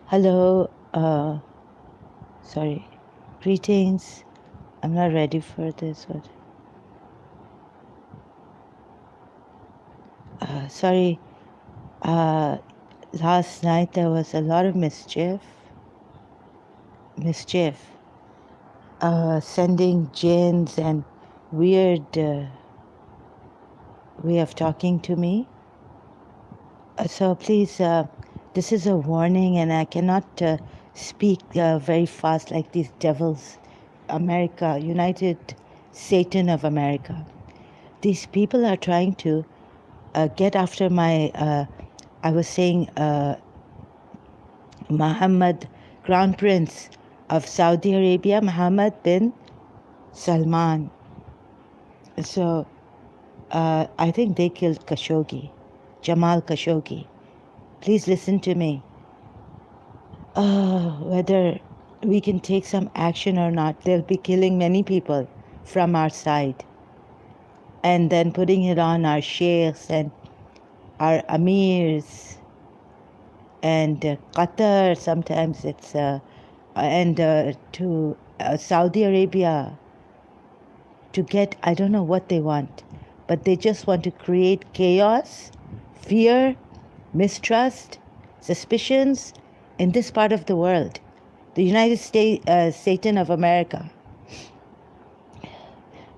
Hello, sorry. Greetings. I'm not ready for this one. Sorry. Uh, Last night there was a lot of mischief. Sending jinns and weird way of talking to me. So please, this is a warning, and I cannot speak very fast like these devils. America, United Satan of America. These people are trying to get after my, I was saying, Muhammad, Crown Prince of Saudi Arabia, Muhammad bin Salman. So I think they killed Khashoggi, Jamal Khashoggi. Please listen to me. Whether we can take some action or not, they'll be killing many people from our side and then putting it on our sheikhs and our amirs and Qatar. Sometimes it's and to Saudi Arabia to get, I don't know what they want, but they just want to create chaos, fear, mistrust, suspicions in this part of the world, the United States, Satan of America.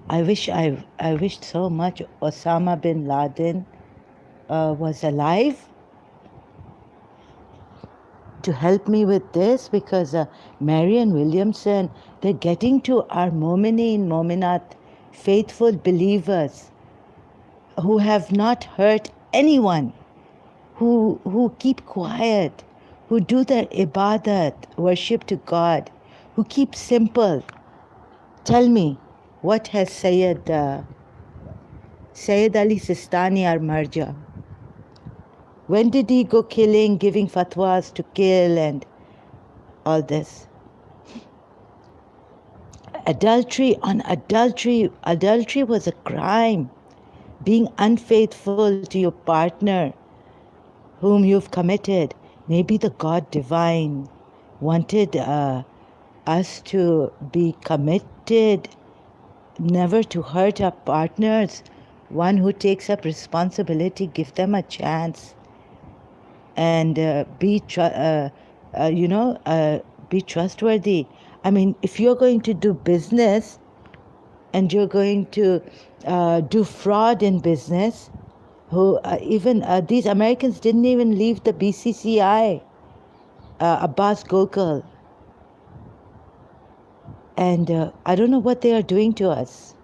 I wished so much Osama bin Laden was alive to help me with this, because Marianne Williamson, they're getting to our Momineen, Mominat, faithful believers who have not hurt anyone, who keep quiet, who do their ibadat, worship to God, who keep simple. Tell me, what has Sayyid Ali Sistani, our Marja? When did he go killing, giving fatwas to kill and all this? Adultery on adultery. Adultery was a crime. Being unfaithful to your partner whom you've committed. Maybe the God divine wanted us to be committed, never to hurt our partners. One who takes up responsibility, give them a chance, and be trustworthy. I mean, if you're going to do business and you're going to do fraud in business, even these Americans didn't even leave the BCCI, Abbas Gokul. And I don't know what they are doing to us.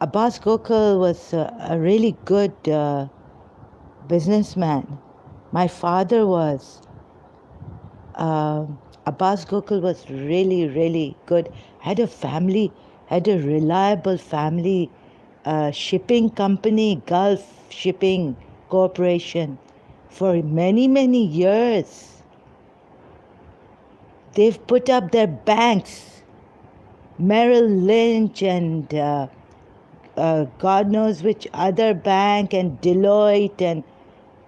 Abbas Gokul was a really good businessman. My father was. Abbas Gokul was really, really good. Had a family, had a reliable family shipping company, Gulf Shipping Corporation, for many, many years. They've put up their banks, Merrill Lynch and God knows which other bank, and Deloitte, and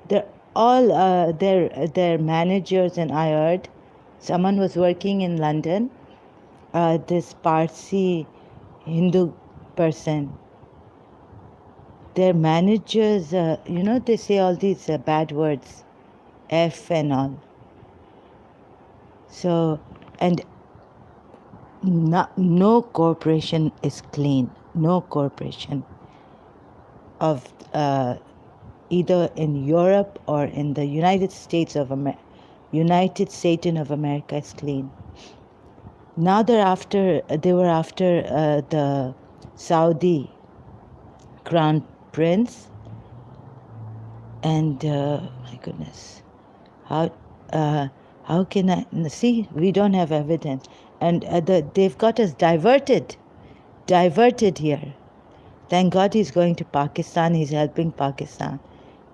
they're all their managers. And I heard someone was working in London, this Parsi Hindu person. Their managers, they say all these bad words, F and all. So, and no corporation is clean. No corporation of either in Europe or in the United States of America, United Satan of America is clean. Now they were after the Saudi Crown Prince, and my goodness, how can I see? We don't have evidence, and they've got us diverted here. Thank God he's going to Pakistan. He's helping Pakistan.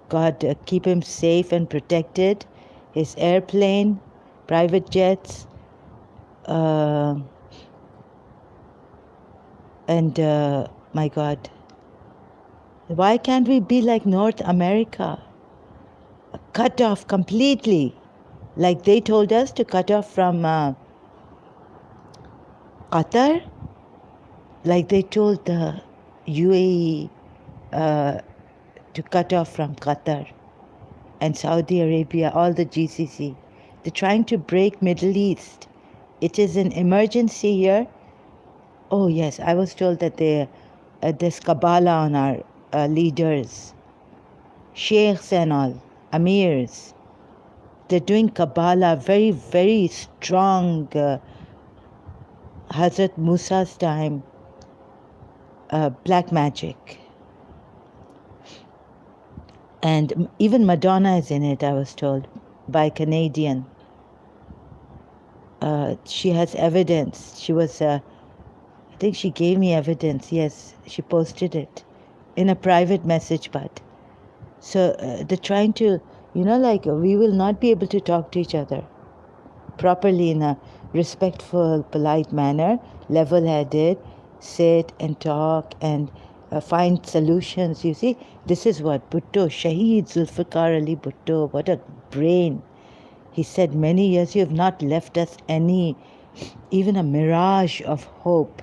God keep him safe and protected. His airplane, private jets, and my God, why can't we be like North America? cut off completely. Like they told us to cut off from Qatar, like they told the UAE to cut off from Qatar and Saudi Arabia, all the GCC. They're trying to break Middle East. It is an emergency here. Oh yes, I was told that there's Kabbalah on our leaders, sheikhs and all, amirs. They're doing Kabbalah, very, very strong, Hazrat Musa's time, black magic. And even Madonna is in it, I was told, by a Canadian. She has evidence. She was, I think she gave me evidence. Yes, she posted it in a private message, but. So they're trying to, like we will not be able to talk to each other properly in a respectful, polite manner, level-headed, sit and talk and find solutions. You see, this is what Bhutto, Shaheed Zulfikar Ali Bhutto, what a brain. He said, many years you have not left us even a mirage of hope.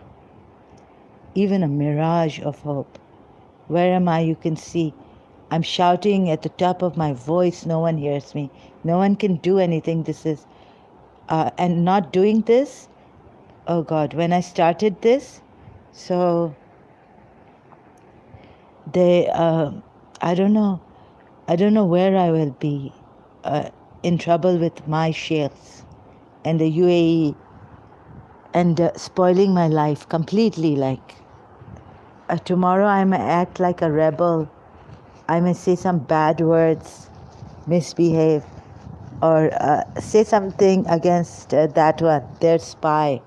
Even a mirage of hope. Where am I? You can see. I'm shouting at the top of my voice. No one hears me. No one can do anything. This is, and not doing this, oh God, when I started this, so they, I don't know where I will be in trouble with my sheikhs and the UAE and spoiling my life completely. Like tomorrow I may act like a rebel. I may say some bad words, misbehave, or say something against that one, their spy,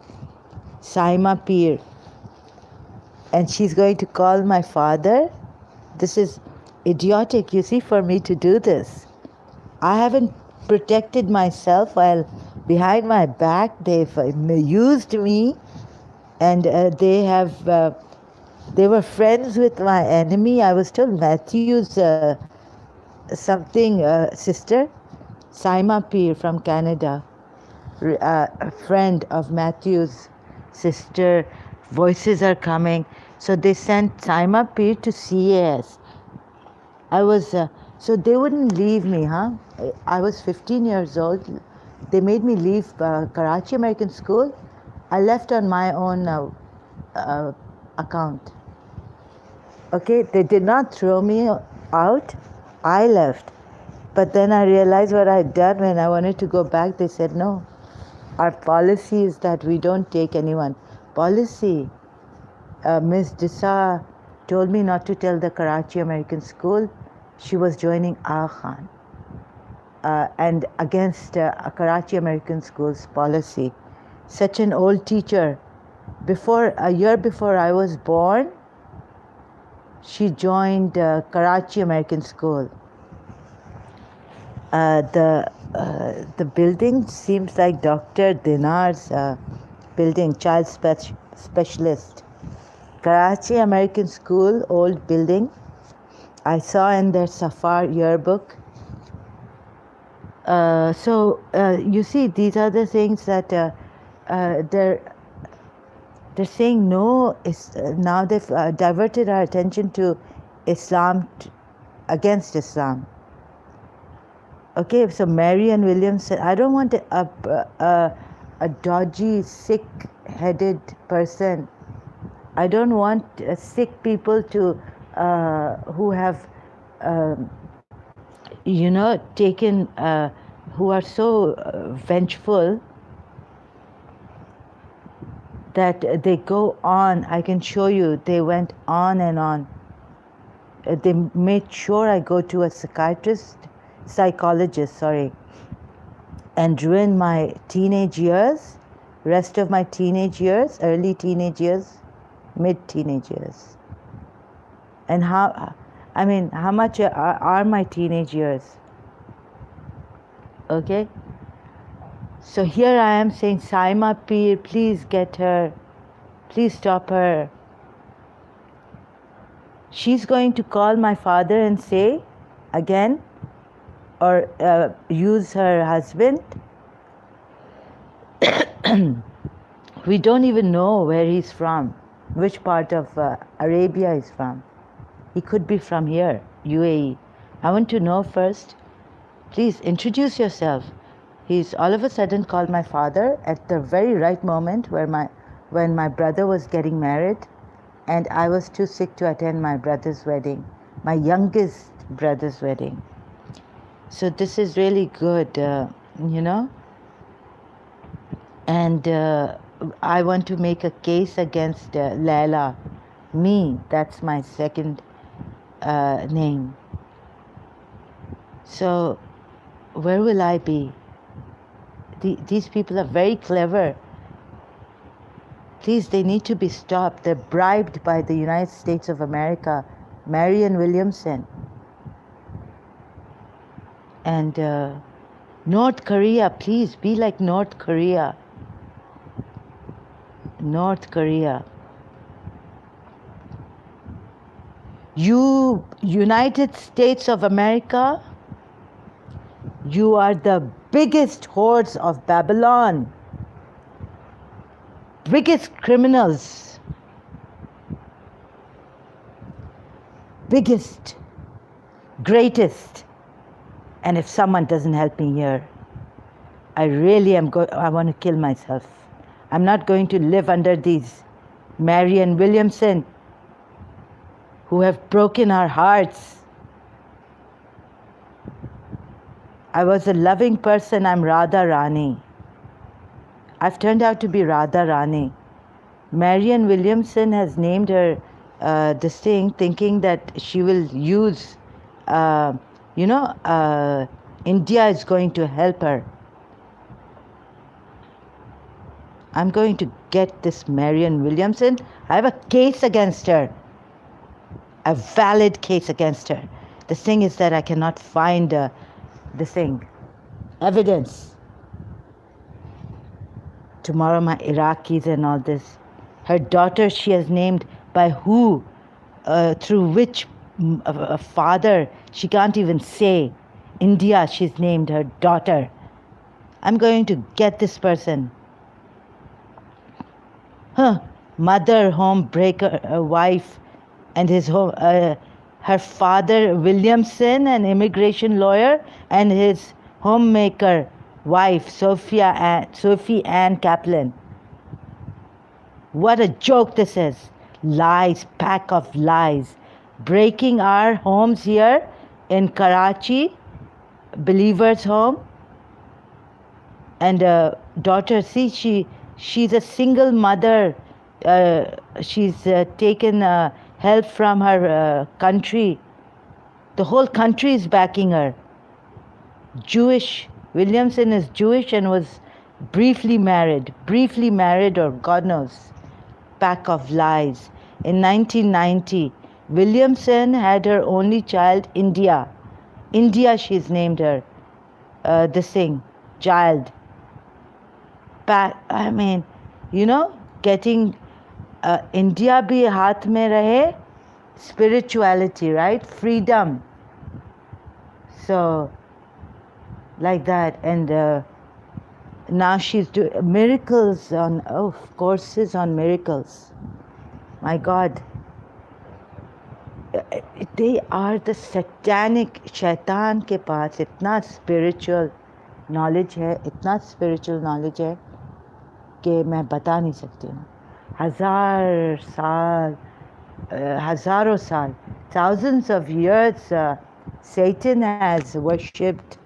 Saima Peer. And she's going to call my father. This is idiotic, you see, for me to do this. I haven't protected myself while behind my back they've used me, and they were friends with my enemy. I was told Matthew's sister, Saima Peer from Canada, a friend of Matthew's sister. Voices are coming. So they sent Saima Peer to CAS. I was, so they wouldn't leave me, huh? I was 15 years old. They made me leave Karachi American School. I left on my own account. Okay, they did not throw me out. I left. But then I realized what I'd done. When I wanted to go back, they said, no, our policy is that we don't take anyone. Policy. Ms. Dissa told me not to tell the Karachi American School she was joining Aga Khan and against Karachi American School's policy. Such an old teacher. A year before I was born, she joined Karachi American School. The building seems like Dr. Dinar's building, child specialist. Karachi American School, old building. I saw in their Safar yearbook. So you see, these are the things that they're saying no. Now they've diverted our attention to Islam, against Islam. Okay, so Marianne Williams said, I don't want a dodgy, sick-headed person. I don't want sick people to who have, taken, who are so vengeful that they go on. I can show you, they went on and on. They made sure I go to a psychologist, and ruin my teenage years, rest of my teenage years, early teenage years, mid-teenage years. And how much are my teenage years? Okay? So here I am saying, Saima Peer, please get her, please stop her. She's going to call my father and say, again, or use her husband. We don't even know where he's from, which part of Arabia he's from. He could be from here, UAE. I want to know first. Please introduce yourself. He's all of a sudden called my father at the very right moment when my brother was getting married, and I was too sick to attend my brother's wedding, my youngest brother's wedding. So this is really good, you know. And I want to make a case against Laila. Me, that's my second name. So where will I be? These people are very clever. Please, they need to be stopped. They're bribed by the United States of America, Marianne Williamson. And North Korea, please be like North Korea. North Korea. You, United States of America, you are the biggest hordes of Babylon, biggest criminals, biggest, greatest. And if someone doesn't help me here, I really am I want to kill myself. I'm not going to live under these Marianne Williamson who have broken our hearts. I was a loving person. I'm Radha Rani. I've turned out to be Radha Rani. Marianne Williamson has named her this thing, thinking that she will use, India is going to help her. I'm going to get this Marianne Williamson. I have a case against her, a valid case against her. The thing is that I cannot find evidence. Tomorrow my Iraqis and all this. Her daughter she has named by who, through which father, she can't even say. India, she's named her daughter. I'm going to get this person. Mother, homebreaker, wife, and his her father, Williamson, an immigration lawyer, and his homemaker wife, Sophie Ann Kaplan. What a joke this is. Lies, pack of lies. Breaking our homes here in Karachi, Believer's home. And daughter, see, she's a single mother. She's taken help from her country. The whole country is backing her. Jewish. Williamson is Jewish and was briefly married, or God knows. Pack of lies. In 1990, Williamson had her only child, India. India, she's named her. Child. Getting India bhi haath mein rahe, spirituality, right? Freedom. So, like that. And now she's doing miracles courses on miracles. My God. They are the satanic. Shaitan ke paas itna spiritual knowledge है कि मैं बता नहीं सकती हूँ. हज़ारों साल, thousands of years, Satan has worshipped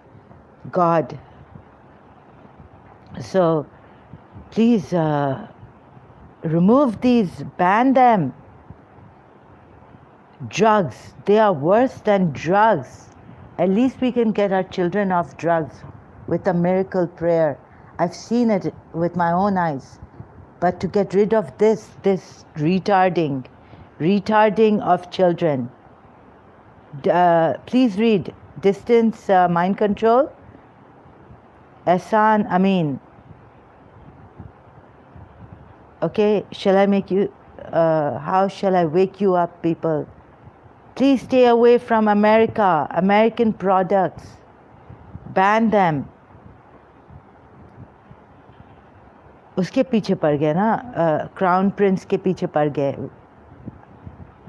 God. So please remove these, ban them. Drugs, they are worse than drugs. At least we can get our children off drugs with a miracle prayer. I've seen it with my own eyes. But to get rid of this retarding of children. Please read Distance Mind Control. Ehsan Amin. Okay, shall I make you, how shall I wake you up, people? Please stay away from America, American products. ban them. उसके पीछे पड़ गए ना, crown Prince के पीछे पड़ गए,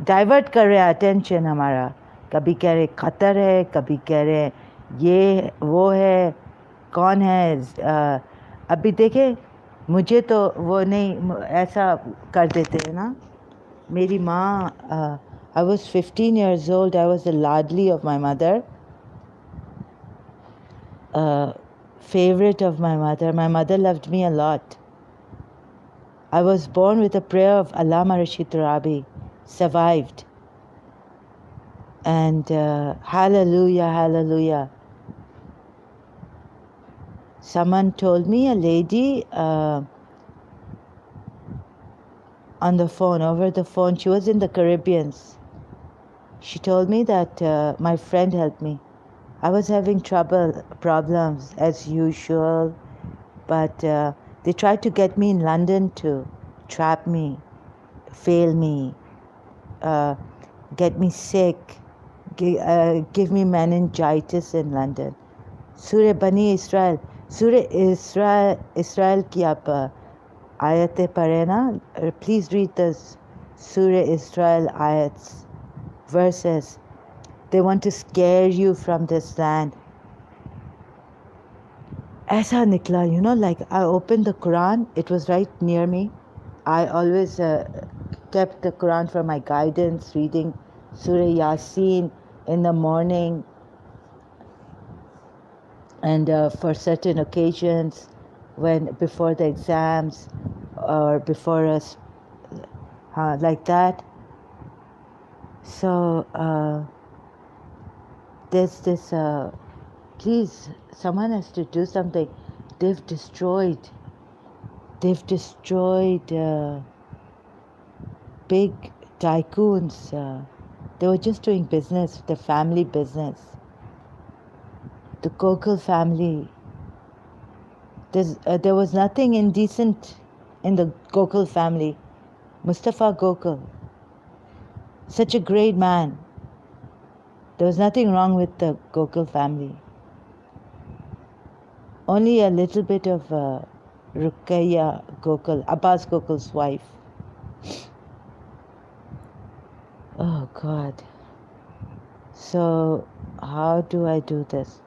divert कर रहे हैं अटेंशन हमारा. कभी कह रहे खतर है, कभी कह रहे ये वो है, कौन है. अभी देखे, मुझे तो वो नहीं, ऐसा कर देते हैं ना. मेरी माँ, I was 15 years old, I was the Ladli of my mother, favorite of my mother. My mother loved me a lot. I was born with a prayer of Allama Rashid Turabi, survived. And hallelujah, hallelujah. Someone told me, a lady on the phone, over the phone, she was in the Caribbean. She told me that my friend helped me. I was having problems as usual, but they tried to get me in London to trap me, fail me, get me sick, give me meningitis in London. Surah Bani Israel, Surah Israel ki aap ayate padhe na. Please read the Surah Israel ayats, verses. They want to scare you from this land. Aisa nikla, you know, like I opened the Quran, it was right near me. I always kept the Quran for my guidance, reading Surah Yasin in the morning, and for certain occasions, when before the exams or before us, like that. So there's this, please, someone has to do something. They've destroyed big tycoons. They were just doing business, the family business. The Gokul family. There was nothing indecent in the Gokul family. Mustafa Gokul, such a great man. There was nothing wrong with the Gokul family. Only a little bit of Ruqayya Gokul, Abbas Gokul's wife. Oh God. So how do I do this?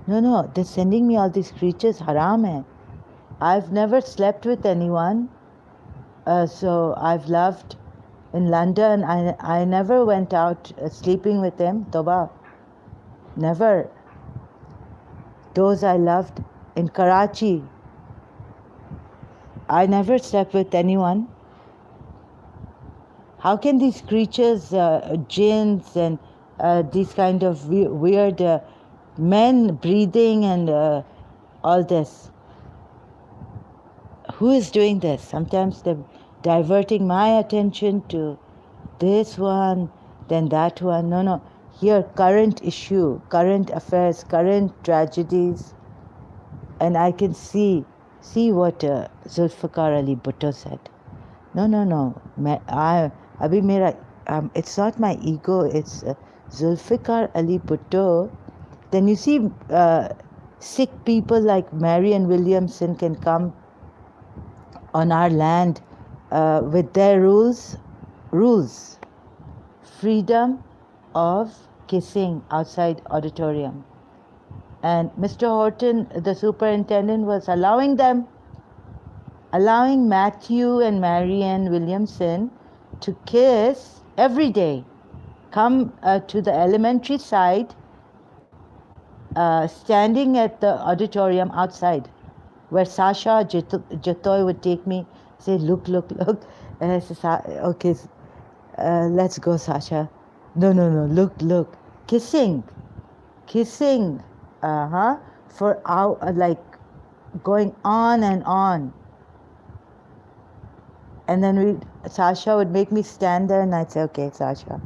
No, they're sending me all these creatures, haram hai. I've never slept with anyone, so I've loved in London. I never went out sleeping with him, Toba. Never. Those I loved in Karachi, I never slept with anyone. How can these creatures, jinns and these kind of weird men breathing and all this? Who is doing this? Sometimes they're diverting my attention to this one, then that one. No. Here, current issue, current affairs, current tragedies. And I can see what Zulfikar Ali Bhutto said. No. It's not my ego, it's Zulfikar Ali Bhutto. Then you see sick people like Marianne Williamson can come on our land with their rules. Freedom of kissing outside auditorium. And Mr. Horton, the superintendent, was allowing Matthew and Marianne Williamson to kiss every day. Come to the elementary side, standing at the auditorium outside, where Sasha Jatoy would take me, say, look. And I say, okay, let's go, Sasha. No, look. Kissing. For like going on and on. And then Sasha would make me stand there, and I'd say, okay, Sasha,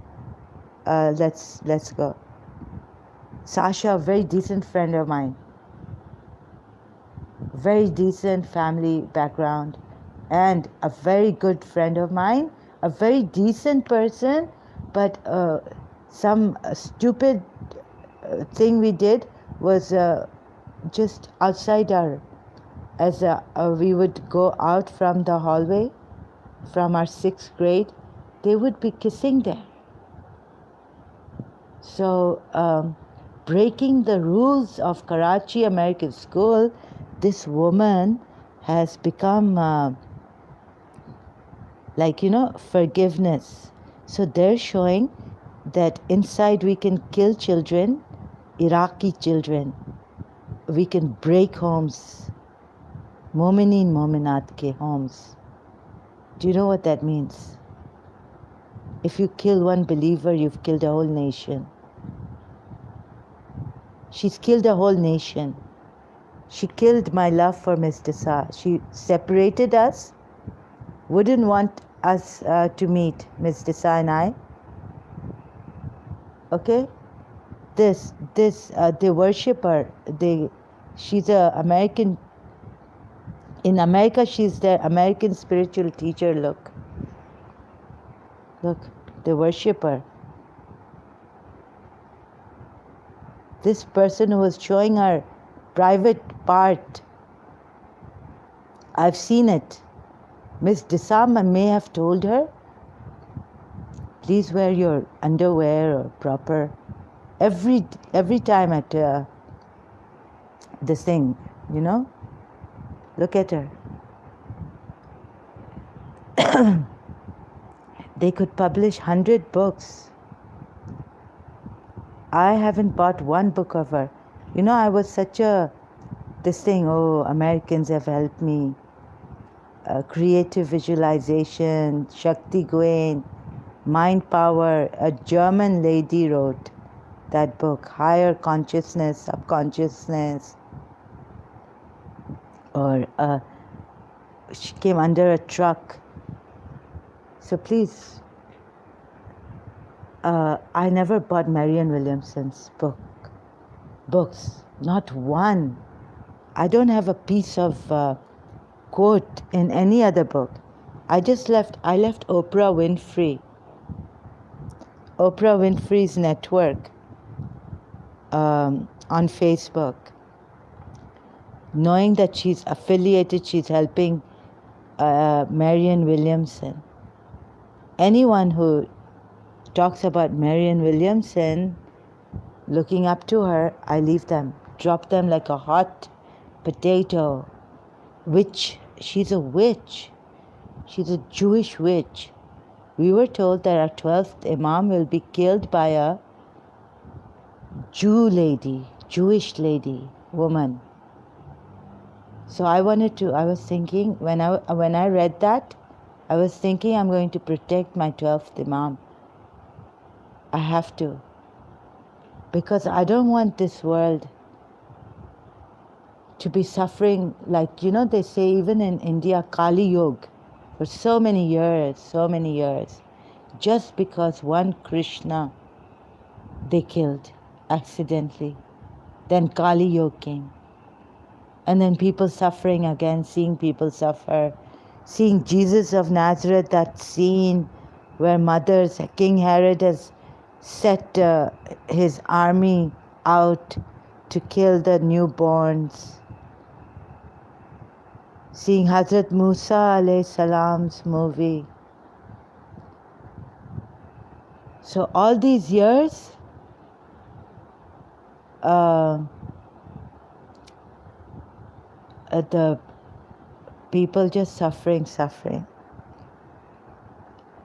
let's go. Sasha, a very decent friend of mine. Very decent family background, and a very good friend of mine, a very decent person, but some stupid thing we did was just outside our, we would go out from the hallway, from our 6th grade, they would be kissing there. So, breaking the rules of Karachi American School, this woman has become forgiveness. So they're showing that inside we can kill children, Iraqi children. We can break homes, mominin mominat ke homes. Do you know what that means? If you kill one believer, you've killed a whole nation. She's killed a whole nation. She killed my love for Ms. Desa. She separated us, wouldn't want us to meet, Ms. Desa and I. Okay? They worship her. She's a American. In America, she's their American spiritual teacher. Look, they worship her. This person who was showing her private part, I've seen it. Miss Desama may have told her, please wear your underwear or proper. Every time at this thing, you know. Look at her. They could publish 100 books. I haven't bought one book of her. You know, I was such this thing, Americans have helped me. Creative visualization, Shakti Gwen, Mind Power. A German lady wrote that book, Higher Consciousness, Subconsciousness. Or she came under a truck. So please, I never bought Marianne Williamson's books, not one. I don't have a piece of quote in any other book. I left Oprah Winfrey's network on Facebook, knowing that she's affiliated, she's helping Marianne Williamson. Anyone who talks about Marianne Williamson, looking up to her, I leave them, drop them like a hot potato. Witch, she's a witch. She's a Jewish witch. We were told that our 12th Imam will be killed by a Jewish lady, woman. So I was thinking, when I read that, I was thinking I'm going to protect my 12th Imam. I have to. Because I don't want this world to be suffering like, they say even in India, Kali Yuga, for so many years, just because one Krishna they killed accidentally. Then Kali Yuga came. And then people suffering again, seeing people suffer, seeing Jesus of Nazareth, that scene where King Herod has set his army out to kill the newborns. Seeing Hazrat Musa alayhi salam's movie. So all these years, the people just suffering.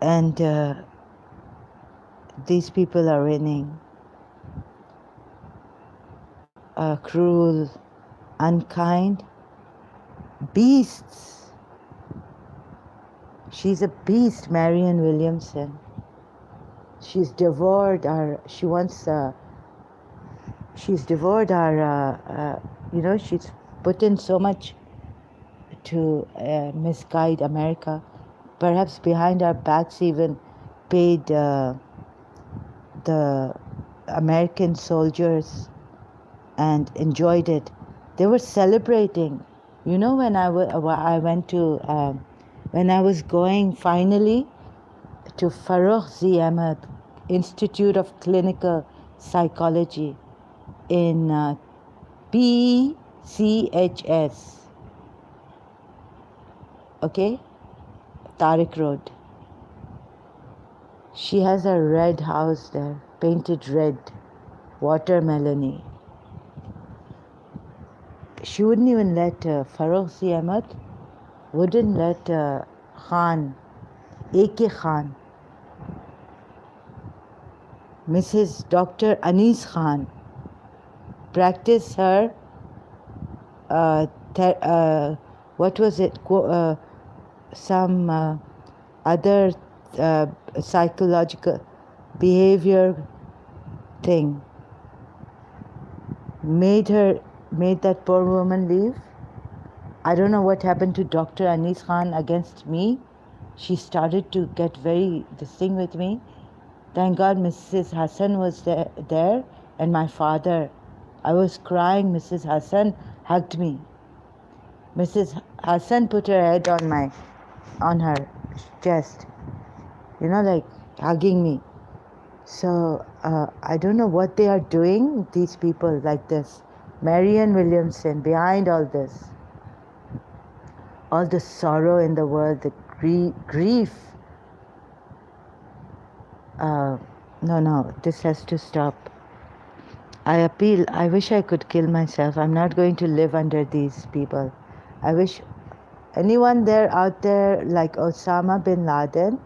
And these people are winning. Cruel, unkind beasts. She's a beast, Marianne Williamson. She's devoured our, she's devoured our, she's put in so much to misguide America. Perhaps behind our backs even paid the American soldiers and enjoyed it. They were celebrating. When I went to, when I was going finally to Farrokh Z. Ahmed Institute of Clinical Psychology in BCHS. Okay? Tariq Road. She has a red house there, painted red, watermelony. She wouldn't even let Farokh Ahmad wouldn't let Khan, A.K. Khan, Mrs. Dr. Anis Khan, practice her, what was it, some other psychological behavior thing. Made that poor woman leave. I don't know what happened to Dr. Anis Khan against me. She started to get very this thing with me. Thank God Mrs. Hassan was there and my father. I was crying. Mrs. Hassan hugged me. Mrs. Hassan put her head on her chest, like hugging me. So I don't know what they are doing, these people like this. Marianne Williamson, behind all this. All the sorrow in the world, the grief. No, this has to stop. I appeal, I wish I could kill myself. I'm not going to live under these people. I wish anyone out there like Osama bin Laden.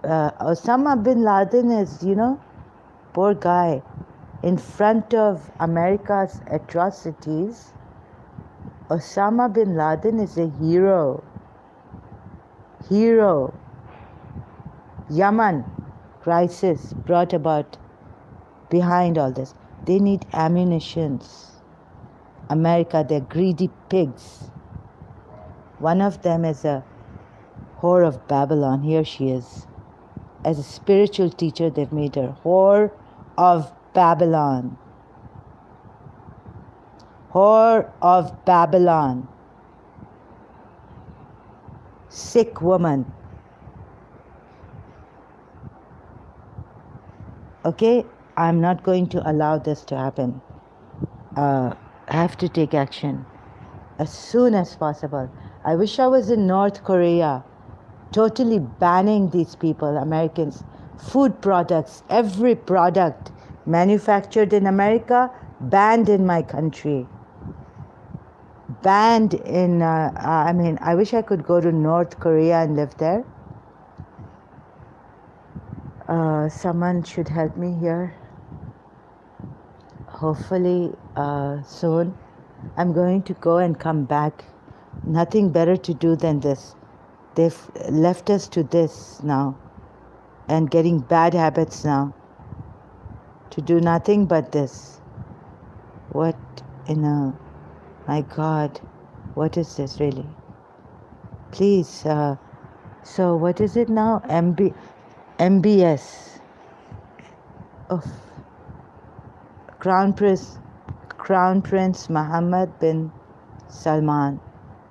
Osama bin Laden is, poor guy. In front of America's atrocities, Osama bin Laden is a hero. Yemen crisis brought about behind all this. They need ammunitions. America, they're greedy pigs. One of them is a whore of Babylon. Here she is. As a spiritual teacher, they've made her whore of Babylon. Whore of Babylon. Sick woman. Okay, I'm not going to allow this to happen. I have to take action as soon as possible. I wish I was in North Korea, totally banning these people, Americans, food products, every product manufactured in America, banned in my country. Banned in, I wish I could go to North Korea and live there. Someone should help me here. Hopefully soon. I'm going to go and come back. Nothing better to do than this. They've left us to this now and getting bad habits now. To do nothing but this. What my God, what is this really? Please, so what is it now? MBS. Oh. Crown Prince Mohammed bin Salman.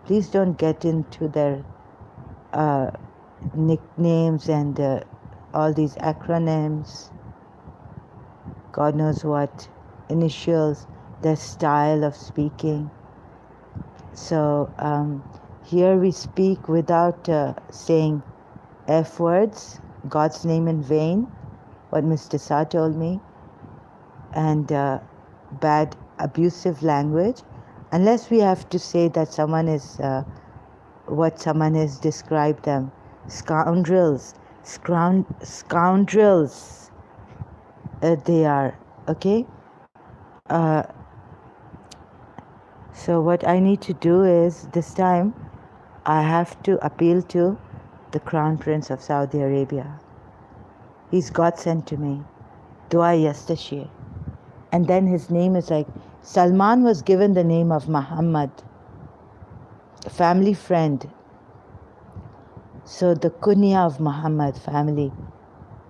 Please don't get into their nicknames and all these acronyms. God knows what. Initials, their style of speaking. So here we speak without saying F words, God's name in vain, what Mr. Sa told me, and bad abusive language, unless we have to say that someone is what someone has described them. Scoundrels. They are, okay? So what I need to do is, this time, I have to appeal to the Crown Prince of Saudi Arabia. He's God sent to me. Dua Yastashe. And then his name is like, Salman was given the name of Muhammad, a family friend. So the kunya of Muhammad family,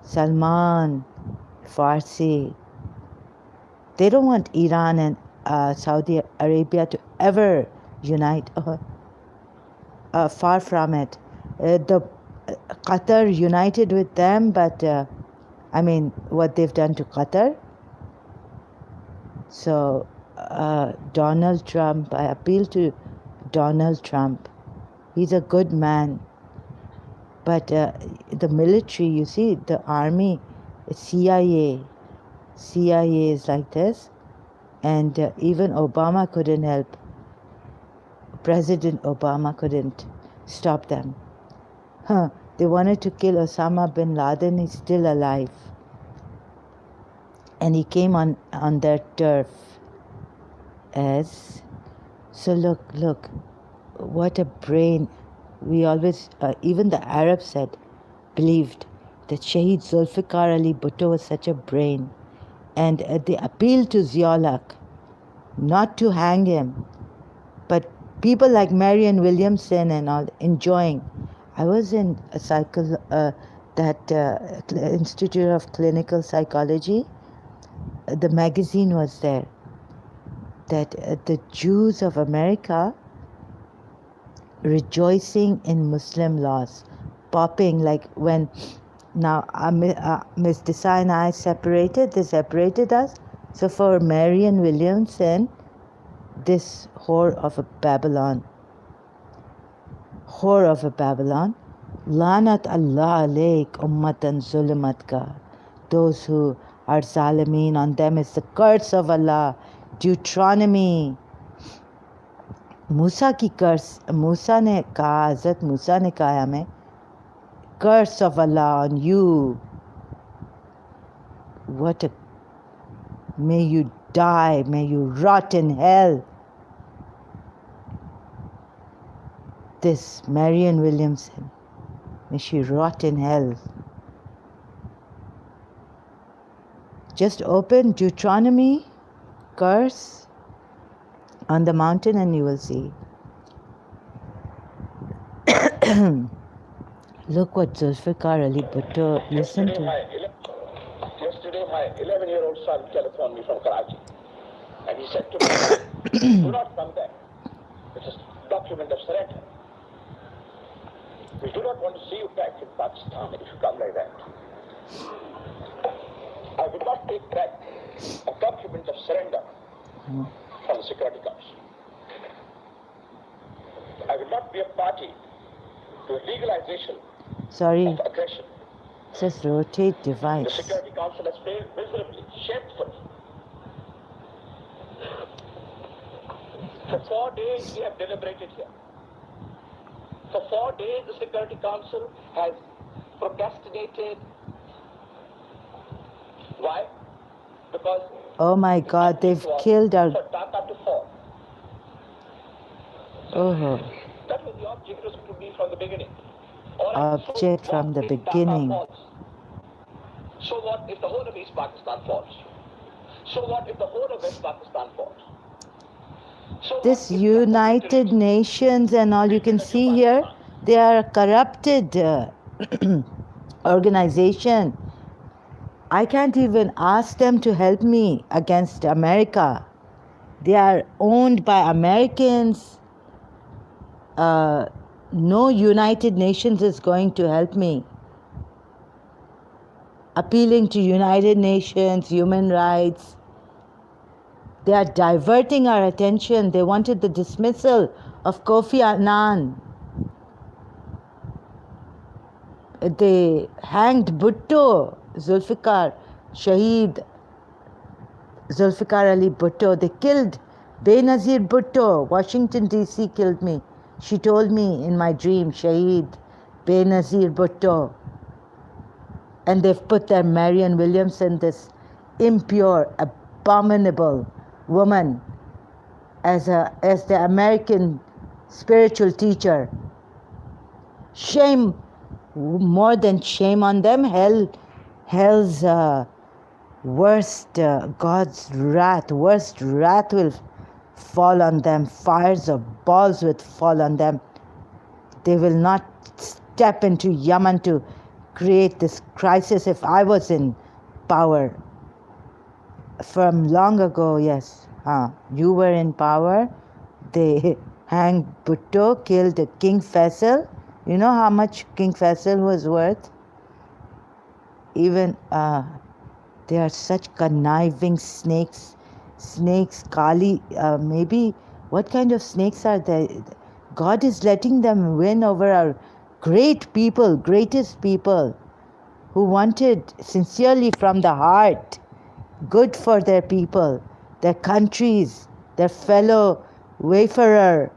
Salman, Farsi. They don't want Iran and Saudi Arabia to ever unite. Far from it. The Qatar united with them, but what they've done to Qatar. So Donald Trump, I appeal to Donald Trump. He's a good man. But the military, you see, the army, CIA is like this. And even Obama couldn't help. President Obama couldn't stop them. They wanted to kill Osama bin Laden. He's still alive. And he came on their turf. So look, what a brain. We always, even the Arabs said, believed that Shaheed Zulfikar Ali Bhutto was such a brain. And they appealed to Zia-ul-Haq not to hang him, but people like Marianne Williamson and all enjoying. I was in Institute of Clinical Psychology. The magazine was there that the Jews of America rejoicing in Muslim laws, popping like when now Miss Desai and I they separated us. So for Marianne Williamson, this whore of a Babylon, Lanat Allah alaik ummatan zulmatka. Those who are zalimeen, on them is the curse of Allah. Deuteronomy. मूसा की कर्स, मूसा ने कहा, हज़रत मूसा ने कहा हमें, curse of Allah on you. May you die, may you rot in hell. This Marianne Williamson, may she rot in hell. Just open Deuteronomy, curse on the mountain and you will see. Look what Zulfikar Ali Bhutto, listen to. Yesterday, my 11-year-old son telephoned me from Karachi. And he said to me, do not come back. It's a document of surrender. We do not want to see you back in Pakistan if you come like that. I will not take back a document of surrender from the Security Council. I will not be a party to a legalization of aggression. Just rotate device. The Security Council has failed miserably, shamefully. For 4 days we have deliberated here. For 4 days the Security Council has procrastinated. Why? Because oh my God, they've killed our... For Dhaka to fall. Oh. That was the objective to be from the beginning. Object from the beginning. So what if the whole of East Pakistan falls? So what if the whole of West Pakistan falls? So this United Nations and all you can see here, they are a corrupted organization. I can't even ask them to help me against America. They are owned by Americans. No United Nations is going to help me. Appealing to United Nations, human rights. They are diverting our attention. They wanted the dismissal of Kofi Annan. They hanged Bhutto, Zulfikar, Shaheed Zulfikar Ali Bhutto. They killed Benazir Bhutto. Washington DC killed me. She told me in my dream, Shaheed Benazir Bhutto. And they've put their Marianne Williamson, this impure, abominable woman, as the American spiritual teacher. Shame, more than shame on them. Hell's God's wrath, worst wrath will fall on them. Fires of balls will fall on them. They will not step into Yemen to create this crisis. If I was in power, from long ago, yes, you were in power. They hanged Bhutto, killed King Faisal. You know how much King Faisal was worth? Even they are such conniving snakes snakes, Kali, maybe what kind of snakes are there? God is letting them win over our great people, greatest people, who wanted sincerely from the heart good for their people, their countries, their fellow wayfarer,